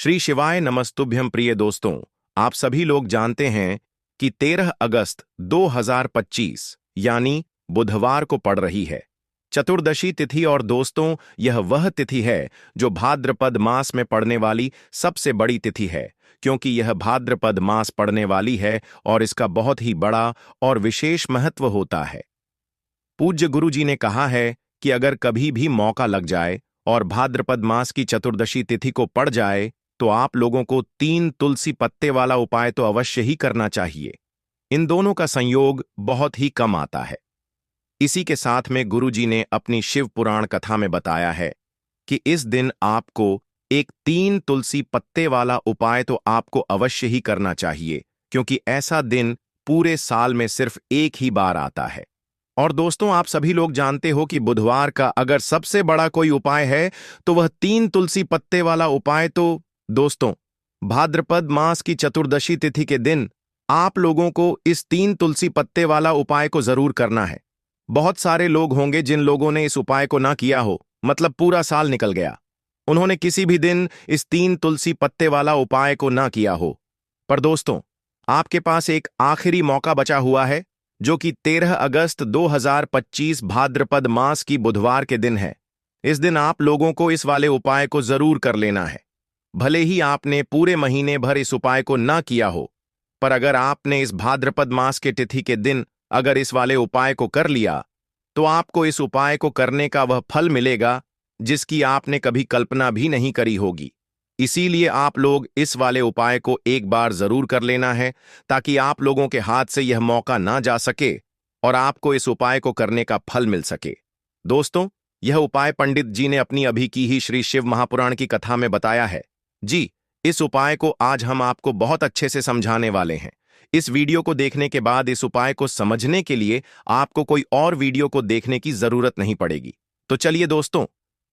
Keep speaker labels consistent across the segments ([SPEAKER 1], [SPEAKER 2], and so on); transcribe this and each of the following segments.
[SPEAKER 1] श्री शिवाय नमस्तुभ्यं। प्रिय दोस्तों, आप सभी लोग जानते हैं कि 13 अगस्त 2025 यानी बुधवार को पड़ रही है चतुर्दशी तिथि। और दोस्तों, यह वह तिथि है जो भाद्रपद मास में पड़ने वाली सबसे बड़ी तिथि है, क्योंकि यह भाद्रपद मास पड़ने वाली है और इसका बहुत ही बड़ा और विशेष महत्व होता है। पूज्य गुरु जी ने कहा है कि अगर कभी भी मौका लग जाए और भाद्रपद मास की चतुर्दशी तिथि को पड़ जाए तो आप लोगों को 3 तुलसी पत्ते वाला उपाय तो अवश्य ही करना चाहिए। इन दोनों का संयोग बहुत ही कम आता है। इसी के साथ में गुरु जी ने अपनी शिव पुराण कथा में बताया है कि इस दिन आपको एक 3 तुलसी पत्ते वाला उपाय तो आपको अवश्य ही करना चाहिए, क्योंकि ऐसा दिन पूरे साल में सिर्फ एक ही बार आता है। और दोस्तों, आप सभी लोग जानते हो कि बुधवार का अगर सबसे बड़ा कोई उपाय है तो वह 3 तुलसी पत्ते वाला उपाय। तो दोस्तों, भाद्रपद मास की चतुर्दशी तिथि के दिन आप लोगों को इस 3 तुलसी पत्ते वाला उपाय को जरूर करना है। बहुत सारे लोग होंगे जिन लोगों ने इस उपाय को ना किया हो, मतलब पूरा साल निकल गया, उन्होंने किसी भी दिन इस 3 तुलसी पत्ते वाला उपाय को ना किया हो। पर दोस्तों, आपके पास एक आखिरी मौका बचा हुआ है, जो कि 13 अगस्त 2025 भाद्रपद मास की बुधवार के दिन है। इस दिन आप लोगों को इस वाले उपाय को जरूर कर लेना है। भले ही आपने पूरे महीने भर इस उपाय को ना किया हो, पर अगर आपने इस भाद्रपद मास के तिथि के दिन अगर इस वाले उपाय को कर लिया तो आपको इस उपाय को करने का वह फल मिलेगा जिसकी आपने कभी कल्पना भी नहीं करी होगी। इसीलिए आप लोग इस वाले उपाय को एक बार जरूर कर लेना है, ताकि आप लोगों के हाथ से यह मौका ना जा सके और आपको इस उपाय को करने का फल मिल सके। दोस्तों, यह उपाय पंडित जी ने अपनी अभी की ही श्री शिव महापुराण की कथा में बताया है। जी, इस उपाय को आज हम आपको बहुत अच्छे से समझाने वाले हैं। इस वीडियो को देखने के बाद इस उपाय को समझने के लिए आपको कोई और वीडियो को देखने की जरूरत नहीं पड़ेगी। तो चलिए दोस्तों,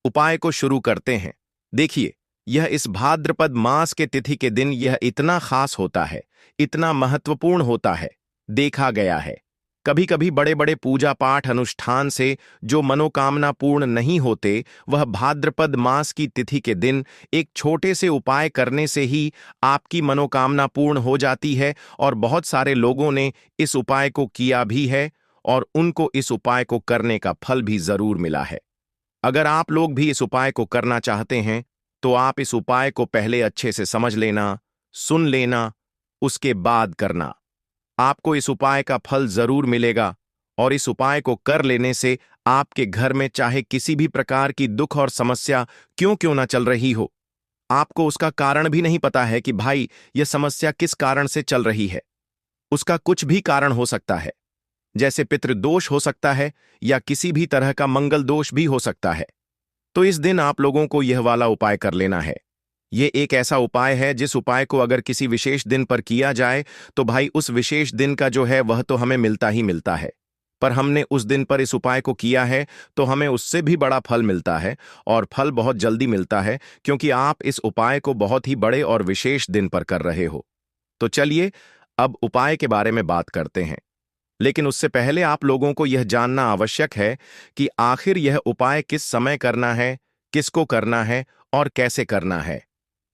[SPEAKER 1] उपाय को शुरू करते हैं। देखिए, यह इस भाद्रपद मास के तिथि के दिन यह इतना खास होता है, इतना महत्वपूर्ण होता है। देखा गया है कभी कभी बड़े बड़े पूजा पाठ अनुष्ठान से जो मनोकामना पूर्ण नहीं होते, वह भाद्रपद मास की तिथि के दिन एक छोटे से उपाय करने से ही आपकी मनोकामना पूर्ण हो जाती है। और बहुत सारे लोगों ने इस उपाय को किया भी है और उनको इस उपाय को करने का फल भी जरूर मिला है। अगर आप लोग भी इस उपाय को करना चाहते हैं तो आप इस उपाय को पहले अच्छे से समझ लेना, सुन लेना, उसके बाद करना। आपको इस उपाय का फल जरूर मिलेगा और इस उपाय को कर लेने से आपके घर में चाहे किसी भी प्रकार की दुख और समस्या क्यों ना चल रही हो, आपको उसका कारण भी नहीं पता है कि भाई यह समस्या किस कारण से चल रही है। उसका कुछ भी कारण हो सकता है, जैसे पितृदोष हो सकता है या किसी भी तरह का मंगल दोष भी हो सकता है। तो इस दिन आप लोगों को यह वाला उपाय कर लेना है। ये एक ऐसा उपाय है जिस उपाय को अगर किसी विशेष दिन पर किया जाए तो भाई उस विशेष दिन का जो है वह तो हमें मिलता ही मिलता है। पर हमने उस दिन पर इस उपाय को किया है तो हमें उससे भी बड़ा फल मिलता है, और फल बहुत जल्दी मिलता है, क्योंकि आप इस उपाय को बहुत ही बड़े और विशेष दिन पर कर रहे हो। तो चलिए अब उपाय के बारे में बात करते हैं। लेकिन उससे पहले आप लोगों को यह जानना आवश्यक है कि आखिर यह उपाय किस समय करना है, किसको करना है और कैसे करना है।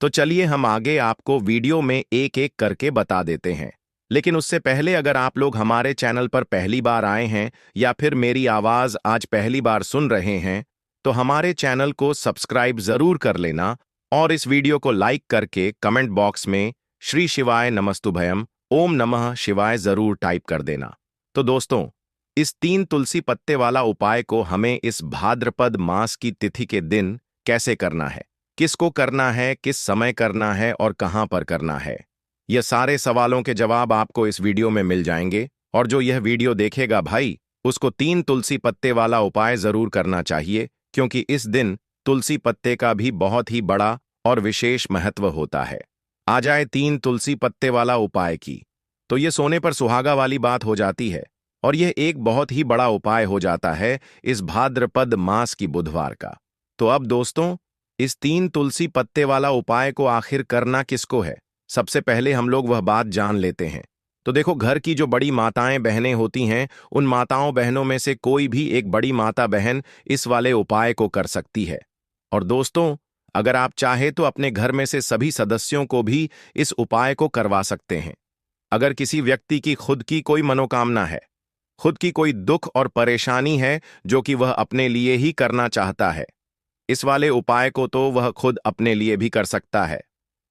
[SPEAKER 1] तो चलिए हम आगे आपको वीडियो में एक एक करके बता देते हैं। लेकिन उससे पहले अगर आप लोग हमारे चैनल पर पहली बार आए हैं या फिर मेरी आवाज आज पहली बार सुन रहे हैं, तो हमारे चैनल को सब्सक्राइब जरूर कर लेना और इस वीडियो को लाइक करके कमेंट बॉक्स में श्री शिवाय नमस्तुभयम, ओम नमः शिवाय जरूर टाइप कर देना। तो दोस्तों, इस 3 तुलसी पत्ते वाला उपाय को हमें इस भाद्रपद मास की तिथि के दिन कैसे करना है, किसको करना है, किस समय करना है और कहां पर करना है, यह सारे सवालों के जवाब आपको इस वीडियो में मिल जाएंगे। और जो यह वीडियो देखेगा भाई, उसको 3 तुलसी पत्ते वाला उपाय जरूर करना चाहिए, क्योंकि इस दिन तुलसी पत्ते का भी बहुत ही बड़ा और विशेष महत्व होता है। आ जाए 3 तुलसी पत्ते वाला उपाय की, तो यह सोने पर सुहागा वाली बात हो जाती है और यह एक बहुत ही बड़ा उपाय हो जाता है इस भाद्रपद मास की बुधवार का। तो अब दोस्तों, इस 3 तुलसी पत्ते वाला उपाय को आखिर करना किसको है, सबसे पहले हम लोग वह बात जान लेते हैं। तो देखो, घर की जो बड़ी माताएं बहनें होती हैं, उन माताओं बहनों में से कोई भी एक बड़ी माता बहन इस वाले उपाय को कर सकती है। और दोस्तों, अगर आप चाहे तो अपने घर में से सभी सदस्यों को भी इस उपाय को करवा सकते हैं। अगर किसी व्यक्ति की खुद की कोई मनोकामना है, खुद की कोई दुख और परेशानी है जो कि वह अपने लिए ही करना चाहता है, इस वाले उपाय को तो वह खुद अपने लिए भी कर सकता है।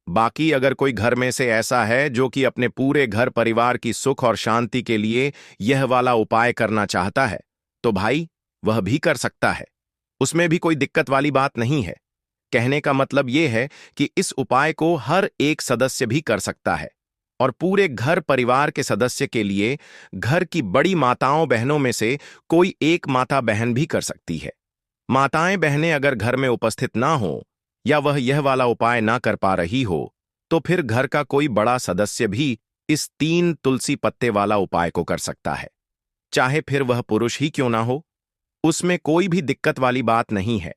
[SPEAKER 1] बाकी अगर कोई घर में से ऐसा है जो कि अपने पूरे घर परिवार की सुख और शांति के लिए यह वाला उपाय करना चाहता है, तो भाई वह भी कर सकता है। उसमें भी कोई दिक्कत वाली बात नहीं है। कहने का मतलब यह है कि इस उपाय को हर एक सदस्य भी कर सकता है और पूरे घर परिवार के सदस्य के लिए घर की बड़ी माताओं बहनों में से कोई एक माता बहन भी कर सकती है। माताएं बहनें अगर घर में उपस्थित ना हो या वह यह वाला उपाय ना कर पा रही हो, तो फिर घर का कोई बड़ा सदस्य भी इस 3 तुलसी पत्ते वाला उपाय को कर सकता है, चाहे फिर वह पुरुष ही क्यों ना हो। उसमें कोई भी दिक्कत वाली बात नहीं है।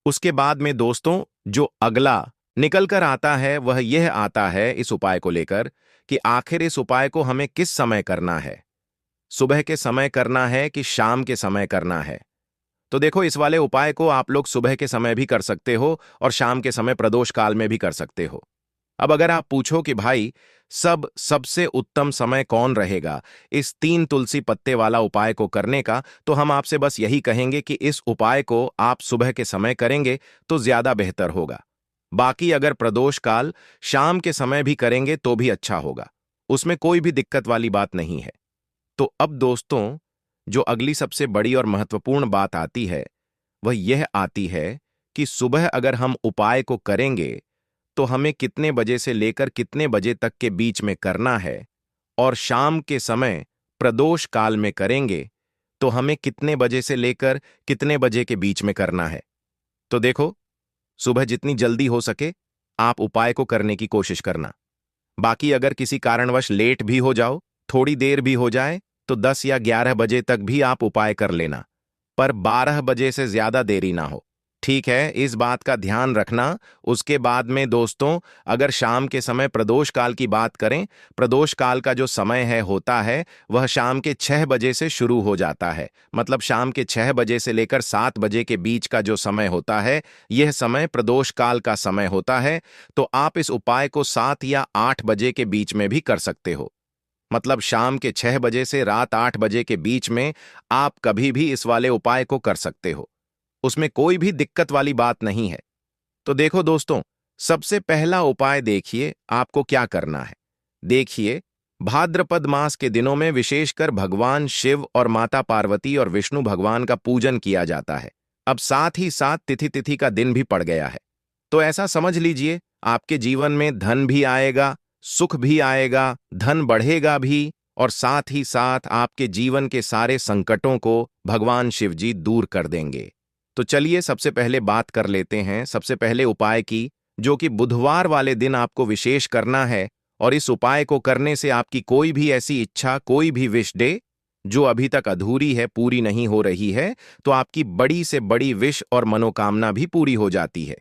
[SPEAKER 1] उसके बाद में दोस्तों जो अगला निकल कर आता है वह यह आता है इस उपाय को लेकर कि आखिर इस उपाय को हमें किस समय करना है, सुबह के समय करना है कि शाम के समय करना है। तो देखो, इस वाले उपाय को आप लोग सुबह के समय भी कर सकते हो और शाम के समय प्रदोष काल में भी कर सकते हो। अब अगर आप पूछो कि भाई सबसे उत्तम समय कौन रहेगा इस 3 तुलसी पत्ते वाला उपाय को करने का, तो हम आपसे बस यही कहेंगे कि इस उपाय को आप सुबह के समय करेंगे तो ज्यादा बेहतर होगा। बाकी अगर प्रदोष काल शाम के समय भी करेंगे तो भी अच्छा होगा, उसमें कोई भी दिक्कत वाली बात नहीं है। तो अब दोस्तों जो अगली सबसे बड़ी और महत्वपूर्ण बात आती है वह यह आती है कि सुबह अगर हम उपाय को करेंगे तो हमें कितने बजे से लेकर कितने बजे तक के बीच में करना है, और शाम के समय प्रदोष काल में करेंगे तो हमें कितने बजे से लेकर कितने बजे के बीच में करना है। तो देखो, सुबह जितनी जल्दी हो सके आप उपाय को करने की कोशिश करना। बाकी अगर किसी कारणवश लेट भी हो जाओ, थोड़ी देर भी हो जाए, तो 10 या 11 बजे तक भी आप उपाय कर लेना, पर 12 बजे से ज्यादा देरी ना हो। ठीक है, इस बात का ध्यान रखना। उसके बाद में दोस्तों अगर शाम के समय प्रदोष काल की बात करें, प्रदोष काल का जो समय होता है वह शाम के 6 बजे से शुरू हो जाता है। मतलब शाम के 6 बजे से लेकर 7 बजे के बीच का जो समय होता है, यह समय प्रदोष काल का समय होता है। तो आप इस उपाय को 7 या 8 बजे के बीच में भी कर सकते हो। मतलब शाम के 6 बजे से रात 8 बजे के बीच में आप कभी भी इस वाले उपाय को कर सकते हो, उसमें कोई भी दिक्कत वाली बात नहीं है। तो देखो दोस्तों, सबसे पहला उपाय देखिए आपको क्या करना है। देखिए, भाद्रपद मास के दिनों में विशेषकर भगवान शिव और माता पार्वती और विष्णु भगवान का पूजन किया जाता है। अब साथ ही साथ तिथि का दिन भी पड़ गया है, तो ऐसा समझ लीजिए आपके जीवन में धन भी आएगा, सुख भी आएगा, धन बढ़ेगा भी, और साथ ही साथ आपके जीवन के सारे संकटों को भगवान शिव जी दूर कर देंगे। तो चलिए सबसे पहले बात कर लेते हैं सबसे पहले उपाय की, जो कि बुधवार वाले दिन आपको विशेष करना है। और इस उपाय को करने से आपकी कोई भी ऐसी इच्छा, कोई भी विश डे जो अभी तक अधूरी है, पूरी नहीं हो रही है, तो आपकी बड़ी से बड़ी विश और मनोकामना भी पूरी हो जाती है।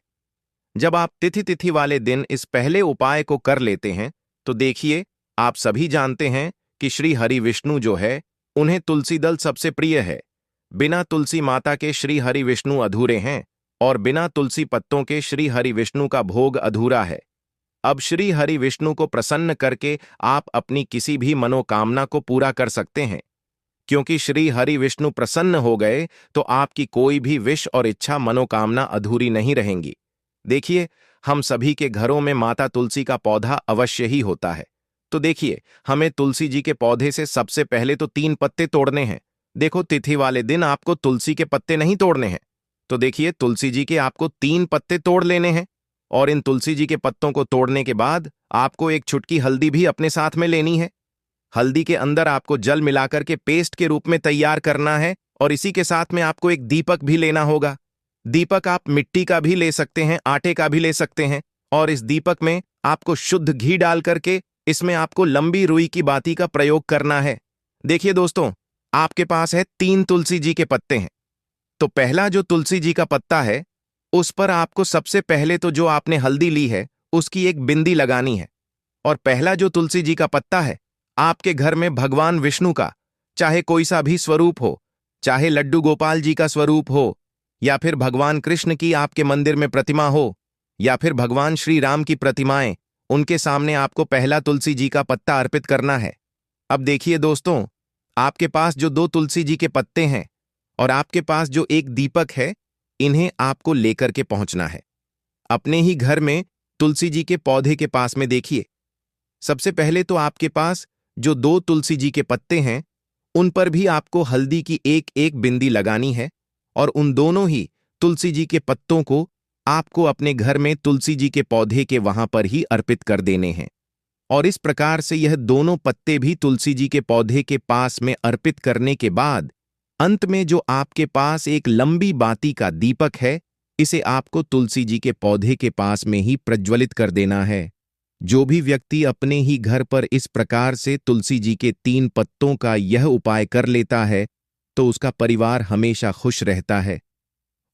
[SPEAKER 1] जब आप तिथि वाले दिन इस पहले उपाय को कर लेते हैं, तो देखिए, आप सभी जानते हैं कि श्री हरि विष्णु जो है उन्हें तुलसी दल सबसे प्रिय है। बिना तुलसी माता के श्री हरि विष्णु अधूरे हैं और बिना तुलसी पत्तों के श्री हरि विष्णु का भोग अधूरा है। अब श्री हरि विष्णु को प्रसन्न करके आप अपनी किसी भी मनोकामना को पूरा कर सकते हैं, क्योंकि श्री हरि विष्णु प्रसन्न हो गए तो आपकी कोई भी विश और इच्छा मनोकामना अधूरी नहीं रहेंगी। देखिए, हम सभी के घरों में माता तुलसी का पौधा अवश्य ही होता है। तो देखिए, हमें तुलसी जी के पौधे से सबसे पहले तो 3 पत्ते तोड़ने हैं। देखो, तिथि वाले दिन आपको तुलसी के पत्ते नहीं तोड़ने हैं। तो देखिए, तुलसी जी के आपको 3 पत्ते तोड़ लेने हैं, और इन तुलसी जी के पत्तों को तोड़ने के बाद आपको एक चुटकी हल्दी भी अपने साथ में लेनी है। हल्दी के अंदर आपको जल मिलाकर के पेस्ट के रूप में तैयार करना है, और इसी के साथ में आपको एक दीपक भी लेना होगा। दीपक आप मिट्टी का भी ले सकते हैं, आटे का भी ले सकते हैं, और इस दीपक में आपको शुद्ध घी डाल करके इसमें आपको लंबी रुई की बाती का प्रयोग करना है। देखिए दोस्तों, आपके पास है 3 तुलसी जी के पत्ते हैं। तो पहला जो तुलसी जी का पत्ता है उस पर आपको सबसे पहले तो जो आपने हल्दी ली है उसकी एक बिंदी लगानी है। और पहला जो तुलसी जी का पत्ता है, आपके घर में भगवान विष्णु का चाहे कोई सा भी स्वरूप हो, चाहे लड्डू गोपाल जी का स्वरूप हो या फिर भगवान कृष्ण की आपके मंदिर में प्रतिमा हो, या फिर भगवान श्री राम की प्रतिमाएं, उनके सामने आपको पहला तुलसी जी का पत्ता अर्पित करना है। अब देखिए दोस्तों, आपके पास जो 2 तुलसी जी के पत्ते हैं और आपके पास जो एक दीपक है, इन्हें आपको लेकर के पहुंचना है। अपने ही घर में तुलसी जी के पौधे के पास में देखिए, सबसे पहले तो आपके पास जो 2 तुलसी जी के पत्ते हैं, उन पर भी आपको हल्दी की एक एक बिंदी लगानी है और उन दोनों ही तुलसी जी के पत्तों को आपको अपने घर में तुलसी जी के पौधे के वहां पर ही अर्पित कर देने हैं। और इस प्रकार से यह दोनों पत्ते भी तुलसी जी के पौधे के पास में अर्पित करने के बाद अंत में जो आपके पास एक लंबी बाती का दीपक है, इसे आपको तुलसी जी के पौधे के पास में ही प्रज्वलित कर देना है। जो भी व्यक्ति अपने ही घर पर इस प्रकार से तुलसी जी के 3 पत्तों का यह उपाय कर लेता है, तो उसका परिवार हमेशा खुश रहता है।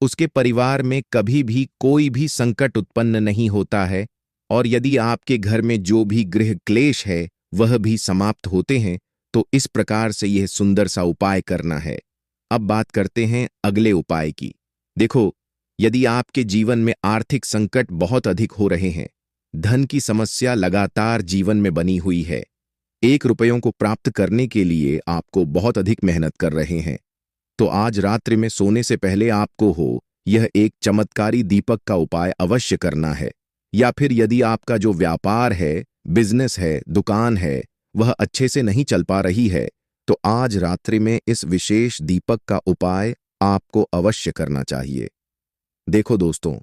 [SPEAKER 1] उसके परिवार में कभी भी कोई भी संकट उत्पन्न नहीं होता है और यदि आपके घर में जो भी गृह क्लेश है वह भी समाप्त होते हैं। तो इस प्रकार से यह सुंदर सा उपाय करना है। अब बात करते हैं अगले उपाय की। देखो, यदि आपके जीवन में आर्थिक संकट बहुत अधिक हो रहे हैं, धन की समस्या लगातार जीवन में बनी हुई है, 1 रुपयों को प्राप्त करने के लिए आपको बहुत अधिक मेहनत कर रहे हैं, तो आज रात्रि में सोने से पहले आपको यह एक चमत्कारी दीपक का उपाय अवश्य करना है। या फिर यदि आपका जो व्यापार है, बिजनेस है, दुकान है, वह अच्छे से नहीं चल पा रही है, तो आज रात्रि में इस विशेष दीपक का उपाय आपको अवश्य करना चाहिए। देखो दोस्तों,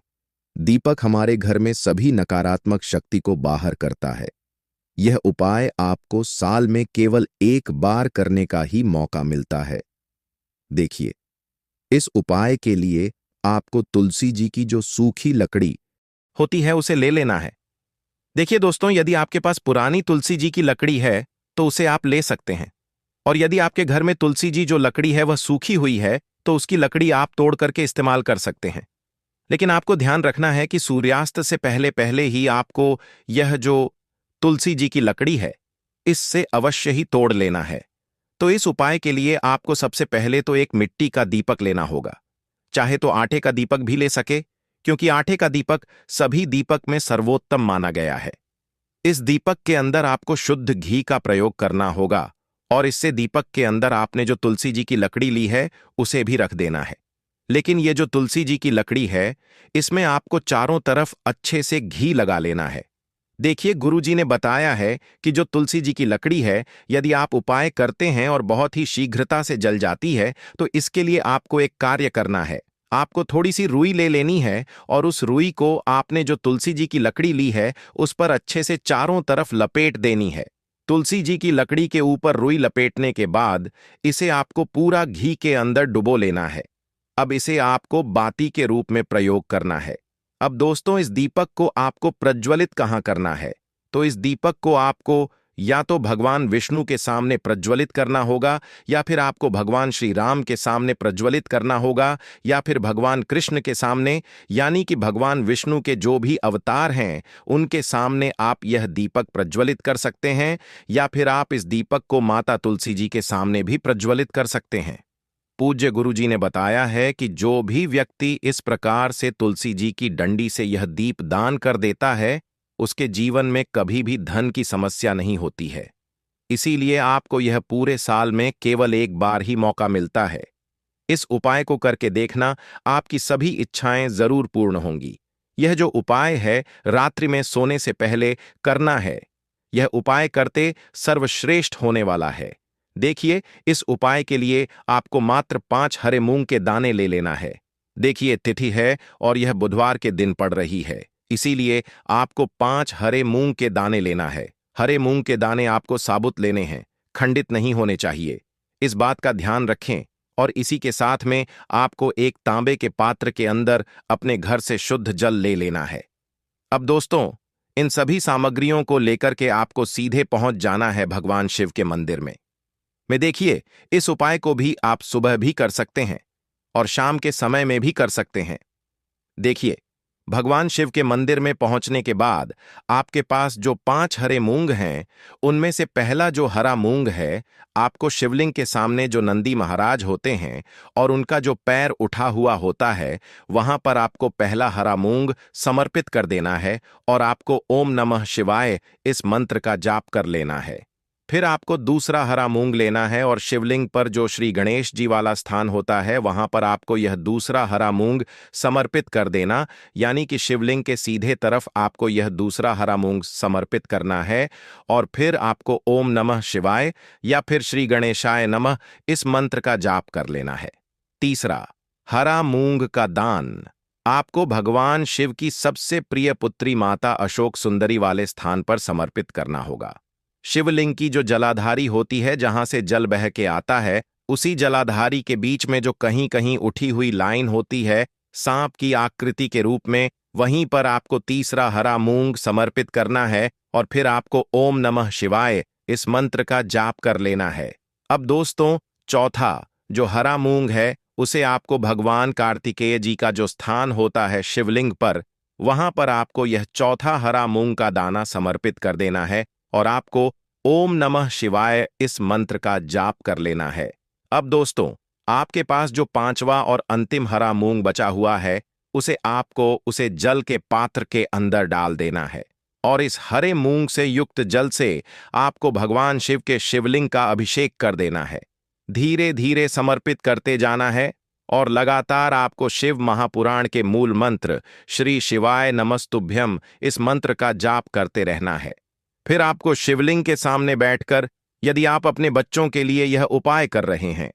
[SPEAKER 1] दीपक हमारे घर में सभी नकारात्मक शक्ति को बाहर करता है। यह उपाय आपको साल में केवल 1 बार करने का ही मौका मिलता है। देखिए, इस उपाय के लिए आपको तुलसी जी की जो सूखी लकड़ी होती है उसे ले लेना है। देखिए दोस्तों, यदि आपके पास पुरानी तुलसी जी की लकड़ी है तो उसे आप ले सकते हैं, और यदि आपके घर में तुलसी जी जो लकड़ी है वह सूखी हुई है तो उसकी लकड़ी आप तोड़ करके इस्तेमाल कर सकते हैं। लेकिन आपको ध्यान रखना है कि सूर्यास्त से पहले पहले ही आपको यह जो तुलसी जी की लकड़ी है, इससे अवश्य ही तोड़ लेना है। तो इस उपाय के लिए आपको सबसे पहले तो एक मिट्टी का दीपक लेना होगा। चाहे तो आटे का दीपक भी ले सके, क्योंकि आटे का दीपक सभी दीपक में सर्वोत्तम माना गया है। इस दीपक के अंदर आपको शुद्ध घी का प्रयोग करना होगा और इससे दीपक के अंदर आपने जो तुलसी जी की लकड़ी ली है उसे भी रख देना है। लेकिन ये जो तुलसी जी की लकड़ी है, इसमें आपको चारों तरफ अच्छे से घी लगा लेना है। देखिए, गुरु जी ने बताया है कि जो तुलसी जी की लकड़ी है, यदि आप उपाय करते हैं और बहुत ही शीघ्रता से जल जाती है, तो इसके लिए आपको एक कार्य करना है। आपको थोड़ी सी रुई ले लेनी है और उस रुई को आपने जो तुलसी जी की लकड़ी ली है उस पर अच्छे से चारों तरफ लपेट देनी है। तुलसी जी की लकड़ी के ऊपर रुई लपेटने के बाद इसे आपको पूरा घी के अंदर डुबो लेना है। अब इसे आपको बाती के रूप में प्रयोग करना है। अब दोस्तों, इस दीपक को आपको प्रज्वलित कहाँ करना है? तो इस दीपक को आपको या तो भगवान विष्णु के सामने प्रज्वलित करना होगा, या फिर आपको भगवान श्री राम के सामने प्रज्वलित करना होगा, या फिर भगवान कृष्ण के सामने, यानी कि भगवान विष्णु के जो भी अवतार हैं उनके सामने आप यह दीपक प्रज्वलित कर सकते हैं, या फिर आप इस दीपक को माता तुलसी जी के सामने भी प्रज्वलित कर सकते हैं। पूज्य गुरु जी ने बताया है कि जो भी व्यक्ति इस प्रकार से तुलसी जी की डंडी से यह दीप दान कर देता है, उसके जीवन में कभी भी धन की समस्या नहीं होती है। इसीलिए आपको यह पूरे साल में केवल 1 बार ही मौका मिलता है। इस उपाय को करके देखना, आपकी सभी इच्छाएं जरूर पूर्ण होंगी। यह जो उपाय है रात्रि में सोने से पहले करना है। यह उपाय करते सर्वश्रेष्ठ होने वाला है। देखिए, इस उपाय के लिए आपको मात्र 5 हरे मूंग के दाने ले लेना है। देखिए, तिथि है और यह बुधवार के दिन पड़ रही है, इसीलिए आपको 5 हरे मूंग के दाने लेना है। हरे मूंग के दाने आपको साबुत लेने हैं, खंडित नहीं होने चाहिए। इस बात का ध्यान रखें। और इसी के साथ में आपको एक तांबे के पात्र के अंदर अपने घर से शुद्ध जल ले लेना है। अब दोस्तों, इन सभी सामग्रियों को लेकर के आपको सीधे पहुंच जाना है भगवान शिव के मंदिर में। देखिए, इस उपाय को भी आप सुबह भी कर सकते हैं और शाम के समय में भी कर सकते हैं। देखिए, भगवान शिव के मंदिर में पहुंचने के बाद आपके पास जो 5 हरे मूंग हैं, उनमें से पहला जो हरा मूंग है, आपको शिवलिंग के सामने जो नंदी महाराज होते हैं और उनका जो पैर उठा हुआ होता है, वहां पर आपको पहला हरा मूंग समर्पित कर देना है और आपको ओम नमः शिवाय इस मंत्र का जाप कर लेना है। फिर आपको दूसरा हरा मूंग लेना है और शिवलिंग पर जो श्री गणेश जी वाला स्थान होता है, वहां पर आपको यह दूसरा हरा मूंग समर्पित कर देना, यानी कि शिवलिंग के सीधे तरफ आपको यह दूसरा हरा मूंग समर्पित करना है और फिर आपको ओम नमः शिवाय या फिर श्री गणेशाय नमः इस मंत्र का जाप कर लेना है। तीसरा, हरा मूंग का दान आपको भगवान शिव की सबसे प्रिय पुत्री माता अशोक सुंदरी वाले स्थान पर समर्पित करना होगा। शिवलिंग की जो जलाधारी होती है, जहां से जल बह के आता है, उसी जलाधारी के बीच में जो कहीं कहीं उठी हुई लाइन होती है सांप की आकृति के रूप में, वहीं पर आपको तीसरा हरा मूंग समर्पित करना है और फिर आपको ओम नमः शिवाय इस मंत्र का जाप कर लेना है। अब दोस्तों, चौथा जो हरा मूंग है, उसे आपको भगवान कार्तिकेय जी का जो स्थान होता है शिवलिंग पर, वहां पर आपको यह चौथा हरा मूंग का दाना समर्पित कर देना है और आपको ओम नमः शिवाय इस मंत्र का जाप कर लेना है। अब दोस्तों, आपके पास जो 5वां और अंतिम हरा मूंग बचा हुआ है, उसे जल के पात्र के अंदर डाल देना है और इस हरे मूंग से युक्त जल से आपको भगवान शिव के शिवलिंग का अभिषेक कर देना है। धीरे धीरे समर्पित करते जाना है और लगातार आपको शिव महापुराण के मूल मंत्र श्री शिवाय नमस्तुभ्यम इस मंत्र का जाप करते रहना है। फिर आपको शिवलिंग के सामने बैठकर, यदि आप अपने बच्चों के लिए यह उपाय कर रहे हैं,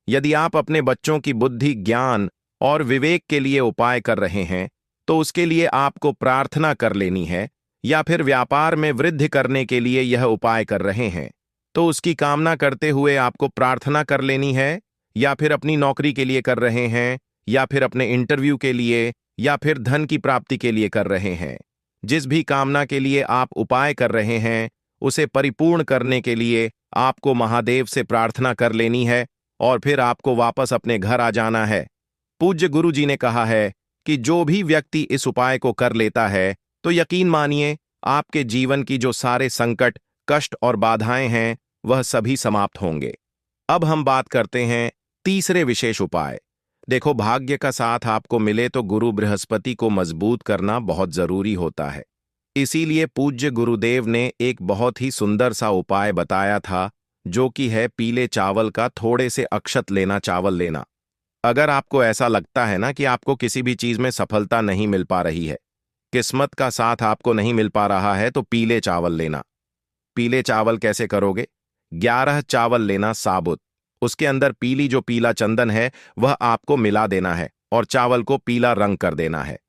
[SPEAKER 1] यदि आप अपने बच्चों की बुद्धि, ज्ञान और विवेक के लिए उपाय कर रहे हैं, तो उसके लिए आपको प्रार्थना कर लेनी है, या फिर व्यापार में वृद्धि करने के लिए यह उपाय कर रहे हैं तो उसकी कामना करते हुए आपको प्रार्थना कर लेनी है, या फिर अपनी नौकरी के लिए कर रहे हैं, या फिर अपने इंटरव्यू के लिए, या फिर धन की प्राप्ति के लिए कर रहे हैं। जिस भी कामना के लिए आप उपाय कर रहे हैं, उसे परिपूर्ण करने के लिए आपको महादेव से प्रार्थना कर लेनी है और फिर आपको वापस अपने घर आ जाना है। पूज्य गुरु जी ने कहा है कि जो भी व्यक्ति इस उपाय को कर लेता है, तो यकीन मानिए आपके जीवन की जो सारे संकट, कष्ट और बाधाएं हैं, वह सभी समाप्त होंगे। अब हम बात करते हैं तीसरे विशेष उपाय। देखो, भाग्य का साथ आपको मिले तो गुरु बृहस्पति को मजबूत करना बहुत जरूरी होता है। इसीलिए पूज्य गुरुदेव ने एक बहुत ही सुंदर सा उपाय बताया था, जो कि है पीले चावल का थोड़े से अक्षत लेना, चावल लेना। अगर आपको ऐसा लगता है ना कि आपको किसी भी चीज में सफलता नहीं मिल पा रही है, किस्मत का साथ आपको नहीं मिल पा रहा है, तो पीले चावल लेना। पीले चावल कैसे करोगे? 11 चावल लेना साबुत, उसके अंदर पीला चंदन है वह आपको मिला देना है और चावल को पीला रंग कर देना है।